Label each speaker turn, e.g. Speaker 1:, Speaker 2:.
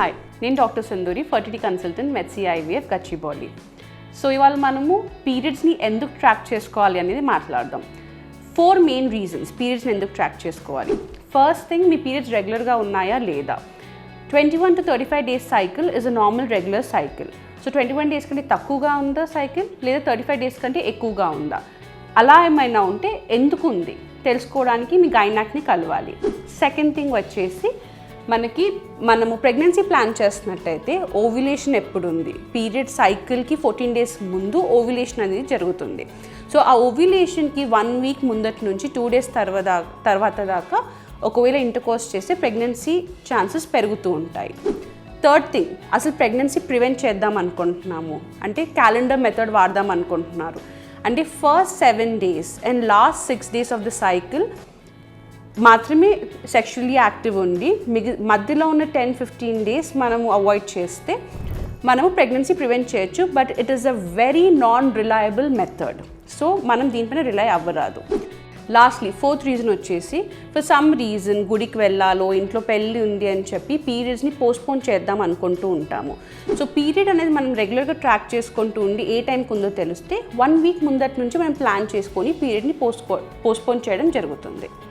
Speaker 1: Hi, నేను doctor Sanduri, fertility consultant, Medcy IVF, Gachibowli. So ఇవాళ మనము పీరియడ్స్ని ఎందుకు ట్రాక్ చేసుకోవాలి అనేది మాట్లాడదాం. 4 మెయిన్ రీజన్స్ పీరియడ్స్ని ఎందుకు ట్రాక్ చేసుకోవాలి. ఫస్ట్ థింగ్, మీ పీరియడ్స్ రెగ్యులర్గా ఉన్నాయా లేదా. 21 to 35 days cycle is a normal regular cycle. So 21 days కంటే తక్కువగా ఉందా సైకిల్, లేదా 35 days కంటే ఎక్కువగా ఉందా, అలా ఏమైనా ఉంటే ఎందుకు ఉంది తెలుసుకోవడానికి మీ గైనాక్ని కలవాలి. సెకండ్ థింగ్ వచ్చేసి, మనము ప్రెగ్నెన్సీ ప్లాన్ చేస్తున్నట్టయితే ఓవ్యులేషన్ ఎప్పుడు ఉంది, పీరియడ్ సైకిల్కి 14 days ముందు ఓవ్యులేషన్ అనేది జరుగుతుంది. సో ఆ ఓవ్యులేషన్కి 1 week ముందటి నుంచి 2 days తర్వాత దాకా ఒకవేళ ఇంటర్కోర్స్ చేస్తే ప్రెగ్నెన్సీ ఛాన్సెస్ పెరుగుతూ ఉంటాయి. థర్డ్ థింగ్, అసలు ప్రెగ్నెన్సీ ప్రివెంట్ చేద్దాం అనుకుంటున్నాము అంటే క్యాలెండర్ మెథడ్ వాడదాం అనుకుంటున్నారు అంటే first 7 days and last 6 days of the cycle మాత్రమే సెక్షువల్లీ యాక్టివ్ ఉండి మధ్యలో ఉన్న 10-15 days మనము అవాయిడ్ చేస్తే మనము ప్రెగ్నెన్సీ ప్రివెంట్ చేయొచ్చు. But it is a very non reliable method. So మనం దీనిపైన రిలై అవ్వరాదు. లాస్ట్లీ 4th రీజన్ వచ్చేసి, ఫర్ సమ్ రీజన్ గుడికి వెళ్ళాలో ఇంట్లో పెళ్ళి ఉంది అని చెప్పి పీరియడ్స్ని పోస్ట్పోన్ చేద్దాం అనుకుంటూ ఉంటాము. సో పీరియడ్ అనేది మనం రెగ్యులర్గా ట్రాక్ చేసుకుంటూ ఉండి ఏ టైంకి ఉందో తెలిస్తే 1 week ముందటి నుంచి మనం ప్లాన్ చేసుకొని పీరియడ్ని పోస్ట్పోన్ చేయడం జరుగుతుంది.